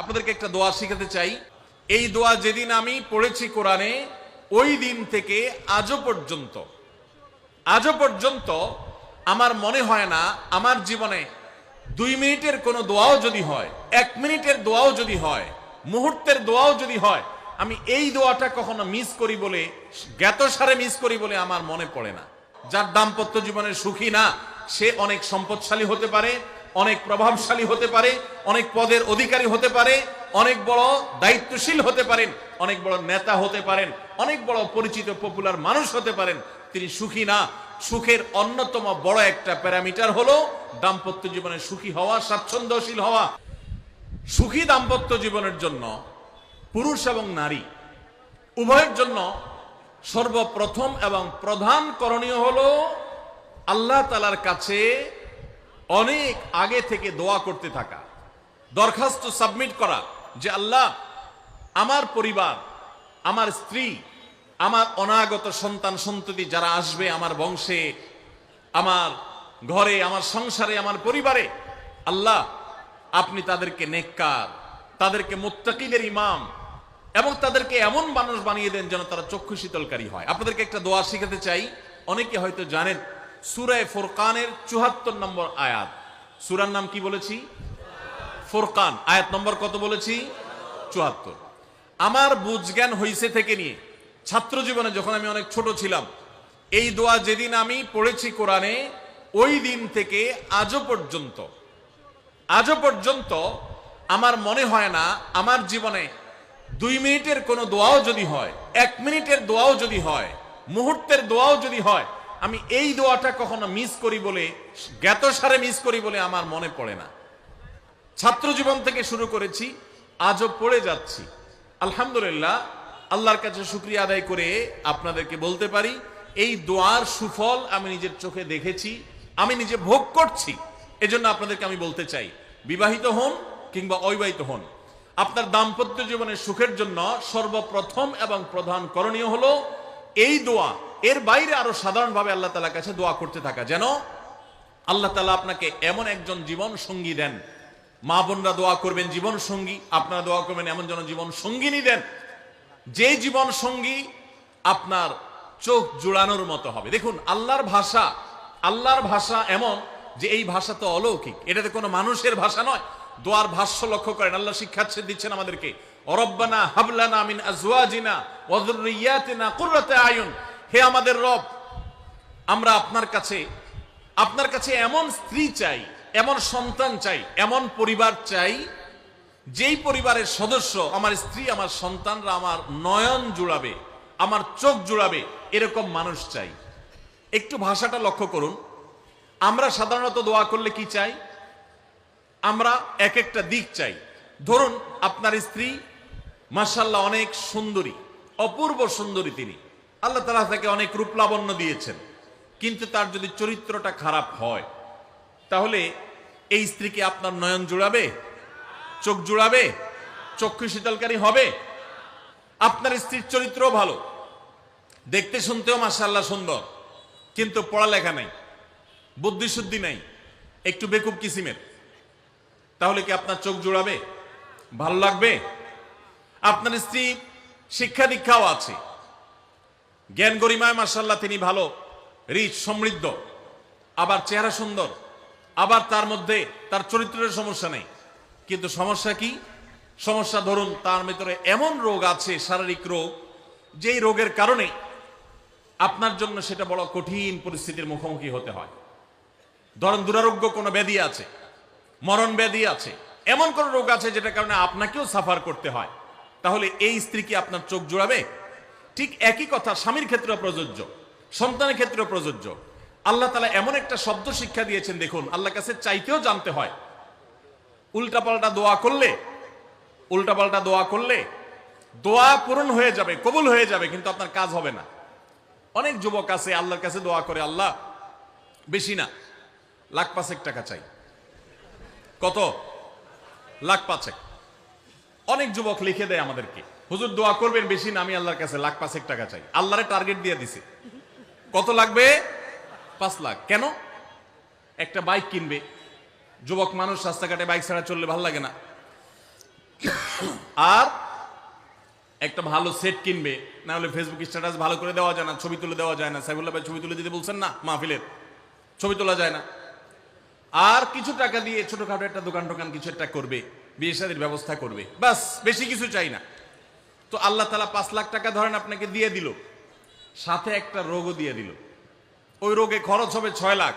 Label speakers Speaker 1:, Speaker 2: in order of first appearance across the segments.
Speaker 1: আপনাদেরকে একটা দোয়া শিখাতে চাই। এই দোয়া যেদিন আমি পড়েছি কোরআনে, ওই দিন থেকে আজও পর্যন্ত আমার মনে হয় না আমার জীবনে 2 মিনিটের কোনো দোয়াও যদি হয়, 1 মিনিটের দোয়াও যদি হয়, মুহূর্তের দোয়াও যদি হয়, আমি এই দোয়াটা কখনো মিস করি বলে, জ্ঞাতসারে মিস করি বলে আমার মনে পড়ে না। যার দাম্পত্য জীবনে সুখী না, সে অনেক সম্পদশালী হতে পারে, অনেক প্রভাবশালী হতে পারে, অনেক পদের অধিকারী হতে পারে, অনেক বড় দায়িত্বশীল হতে পারেন, অনেক বড় নেতা হতে পারেন, অনেক বড় পরিচিত পপুলার মানুষ হতে পারেন, তিনি সুখী না। সুখের অন্যতম বড় একটা প্যারামিটার হলো দাম্পত্য জীবনে সুখী হওয়া, স্বাচ্ছন্দ্যশীল হওয়া। সুখী দাম্পত্য জীবনের জন্য পুরুষ এবং নারী উভয়ের জন্য সর্বপ্রথম এবং প্রধান করণীয় হলো আল্লাহ তাআলার কাছে অনেক আগে থেকে দোয়া করতে থাকা, দরখাস্ত সাবমিট করা যে আল্লাহ, আমার পরিবার, আমার স্ত্রী, আমার অনাগত সন্তান সন্ততি যারা আসবে আমার বংশে, আমার ঘরে, আমার সংসারে, আমার পরিবারে, আল্লাহ আপনি তাদেরকে নেককার, তাদেরকে মুত্তাকিদের ইমাম এবং তাদেরকে এমন মানুষ বানিয়ে দেন যেন তারা চক্ষু শীতলকারী হয়। আপনাদেরকে একটা দোয়া শিখাতে চাই। অনেকে হয়তো জানেন, সূরা ফুরকানের 74 নম্বর আয়াত। সূরার নাম কি বলেছি? ফুরকান। আয়াত নম্বর কত বলেছি? 74। আমার বুঝজ্ঞান হইছে থেকে নিয়ে ছাত্র জীবনে যখন আমি অনেক ছোট ছিলাম, এই দোয়া যেদিন আমি পড়েছি কোরআনে, ওই দিন থেকে আজও পর্যন্ত আমার মনে হয় না আমার জীবনে 2 মিনিটের কোনো দোয়াও যদি হয়, 1 মিনিটের দোয়াও যদি হয়, মুহূর্তের দোয়াও যদি হয়, আমি এই দোয়াটা কখনো মিস করি বলে, জ্ঞাতসারে মিস করি বলে আমার মনে পড়ে না। ছাত্র জীবন থেকে শুরু করেছি, আজও পড়ে যাচ্ছি। আলহামদুলিল্লাহ, আল্লাহর কাছে শুকরিয়া আদায় করে আপনাদেরকে বলতে পারি, এই দোয়ার সুফল আমি নিজের চোখে দেখেছি, আমি নিজে ভোগ করছি। এজন্য আপনাদেরকে আমি বলতে চাই, বিবাহিত হন কিংবা অবিবাহিত হন, আপনার দাম্পত্য জীবনের সুখের জন্য সর্বপ্রথম এবং প্রধান করণীয় হলো এই দোয়া। এর বাইরে আরো সাধারণভাবে আল্লাহ তাআলার কাছে দোয়া করতে থাকা, যেন আল্লাহ তাআলা আপনাকে এমন একজন জীবন সঙ্গী দেন। মা বোনরা দোয়া করবেন জীবন সঙ্গী, আপনারা দোয়া করবেন এমন যেন জীবন সঙ্গিনী দেন, যে জীবন সঙ্গী আপনার চোখ জুড়ানোর মতো হবে। দেখুন, আল্লাহর ভাষা এমন যে এই ভাষা তো অলৌকিক, এটাতে কোনো মানুষের ভাষা নয়। দোয়ার ভাষ্য লক্ষ্য করেন, আল্লাহ শিক্ষা দিচ্ছেন আমাদেরকে, রব্বানা হাবলানা মিন আজওয়াজিনা ওয়া যুররিয়াতিনা কুররাতা আয়ুন। হে আমাদের রব, আমরা আপনার কাছে এমন স্ত্রী চাই, এমন সন্তান চাই, এমন পরিবার চাই, যেই পরিবারের সদস্য, আমার স্ত্রী, আমার সন্তানরা আমার নয়ন জুড়াবে, আমার চোখ জুড়াবে, এরকম মানুষ চাই। একটু ভাষাটা লক্ষ্য করুন। আমরা সাধারণত দোয়া করলে কি চাই? আমরা এক একটা দিক চাই। ধরুন, আপনার স্ত্রী মাশাআল্লাহ অনেক সুন্দরী, অপূর্ব সুন্দরী, তিনি আল্লাহ তাআলা তাকে অনেক রূপ লাবণ্য দিয়েছেন, কিন্তু তার যদি চরিত্রটা খারাপ হয়, তাহলে এই স্ত্রীকে আপনার নয়ন জুড়াবে, চোখ জুড়াবে, চক্ষু শীতলকারী হবে? আপনার স্ত্রীর চরিত্র ভালো, দেখতে শুনতেও মাশাআল্লাহ সুন্দর, কিন্তু পড়ালেখা নাই, বুদ্ধিশুদ্ধি নাই, একটু বেকুব কিসিমের, তাহলে কি আপনার চোখ জুড়াবে? ভালো লাগবে? আপনার স্ত্রী শিক্ষা দীক্ষাও আছে, জ্ঞান গরিমায় মাশাআল্লাহ তিনি ভালো, রিচ, সমৃদ্ধ, আবার চেহারা সুন্দর, আবার তার মধ্যে তার চরিত্রের সমস্যা নেই, কিন্তু সমস্যা কি? সমস্যা ধরুন তার ভিতরে এমন রোগ আছে, শারীরিক রোগ, যেই রোগের কারণে আপনার জন্য সেটা বড় কঠিন পরিস্থিতির মুখোমুখি হতে হয়। ধরুন দুরারোগ্য কোনো ব্যাধি আছে, মরণ ব্যাধি আছে, এমন কোন রোগ আছে যেটার কারণে আপনাকেও সাফার করতে হয়, তাহলে এই স্ত্রী কি আপনার চোখ জুড়াবে? ঠিক একই কথা স্বামীর ক্ষেত্রেও প্রযোজ্য, সন্তানের ক্ষেত্রেও প্রযোজ্য। আল্লাহ তাআলা এমন একটা শব্দ শিক্ষা দিয়েছেন, দেখুন, আল্লাহর কাছে চাইতেও জানতে হয়। উল্টাপাল্টা দোয়া করলে দোয়া পূরণ হয়ে যাবে, কবুল হয়ে যাবে, কিন্তু আপনার কাজ হবে না। অনেক যুবক আছে আল্লাহর কাছে দোয়া করে, আল্লাহ বেশি না, 1,05,000 টাকা চাই। কত? 1,05,000। অনেক যুবক লিখে দেয় আমাদেরকে, হুজুর দোয়া করবেন বেশি না, আমি আল্লাহর কাছে 1,05,000 টাকা চাই। আল্লাহরে টার্গেট দিয়ে দিছে, কত লাগবে? 5 লাখ। কেন? একটা বাইক কিনবে। যুবক মানুষ, রাস্তাঘাটে বাইক ছাড়া চললে ভালো লাগে না, আর একটা ভালো সেট কিনবে, না হলে ফেসবুক স্ট্যাটাস ভালো করে দেওয়া যায় না, ছবি তুলে দেওয়া যায় না। সাইফুল্লাহ ভাই ছবি তুলে দিতে বলছেন না, মাহফিলের ছবি তোলা যায় না। আর কিছু টাকা দিয়ে ছোটখাটো একটা দোকান টোকান কিছু একটা করবে, বিয়ে শাদীর ব্যবস্থা করবে, বাস, বেশি কিছু চাই না। তো আল্লাহ তাআলা 5 লাখ টাকা ধরেন আপনাকে দিয়ে দিল, সাথে একটা রোগও দিয়ে দিল, ওই রোগে খরচ হবে 6 লাখ।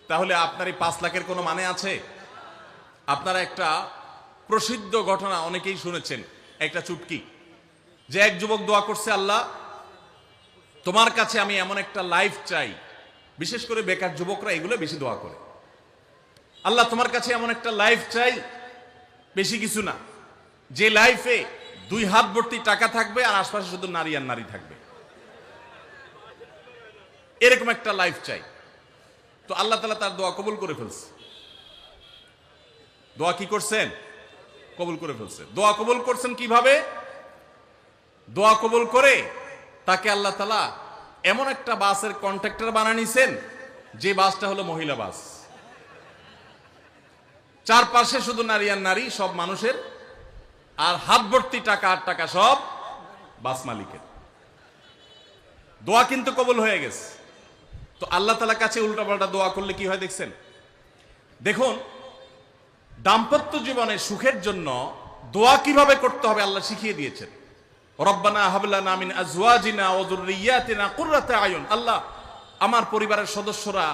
Speaker 1: তাহলে আপনার এই 5 লাখের কোনো মানে আছে? আপনারা একটা প্রসিদ্ধ ঘটনা অনেকেই শুনেছেন, একটা চুটকি, যে এক যুবক দোয়া করছে, আল্লাহ তোমার কাছে আমি এমন একটা লাইফ চাই। বিশেষ করে বেকার যুবকরা এগুলো বেশি দোয়া করে, আল্লাহ তোমার কাছে এমন একটা লাইফ চাই, বেশি কিছু না, যে লাইফে 2 হাত ভর্তি টাকা থাকবে আর আশপাশে শুধু নারী আর নারী থাকবে, এরকম একটা লাইফ চাই। তো আল্লাহ তাআলা তার দোয়া কবুল করে ফেলছে। দোয়া কি করছেন? কবুল করে ফেলছে। দোয়া কবুল করছেন কিভাবে? দোয়া কবুল করে তাকে আল্লাহ তাআলা এমন একটা বাসের কন্ট্রাক্টর বানিয়ে নিছেন, যে বাসটা হলো মহিলা বাস। চারপাশে শুধু নারী আর নারী, সব মানুষের, আর হাত ভর্তি টাকা আর টাকা সব বাস মালিকের। দোয়া কিন্তু কবুল হয়ে গেছে। তো আল্লাহ তাআলার কাছে উল্টাপাল্টা দোয়া করলে কি হয় দেখছেন? দেখুন, দাম্পত্য জীবনে সুখের জন্য দোয়া কিভাবে করতে হবে আল্লাহ শিখিয়ে দিয়েছেন। রব্বানা হাব লানা মিন আজওয়াজিনা ওয়া যুররিয়াতিনা কুররাতা আয়ুন। আল্লাহ, আমার পরিবারের সদস্যরা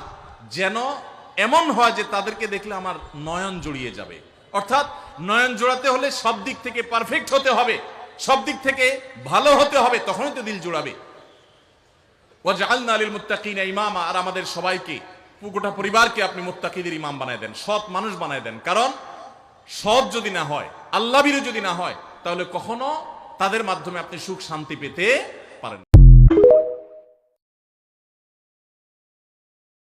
Speaker 1: যেন এমন হয় যে তাদেরকে দেখলে আমার নয়ন জড়িয়ে যাবে। অর্থাৎ নয়ন জোড়াতে হলে সব দিক থেকে পারফেক্ট হতে হবে, সব দিক থেকে ভালো হতে হবে, তখনই তো দিল জোড়াবে। ওয়াজআলনা লিল মুত্তাকিনা ইমামা। আর আমাদের সবাইকে, গোটা পরিবারকে আপনি মুত্তাকিদের ইমাম বানায় দেন, সৎ মানুষ বানায় দেন। কারণ সৎ যদি না হয়, আল্লাহ ভীরু যদি না হয়, তাহলে কখনো তাদের মাধ্যমে আপনি সুখ শান্তি পেতে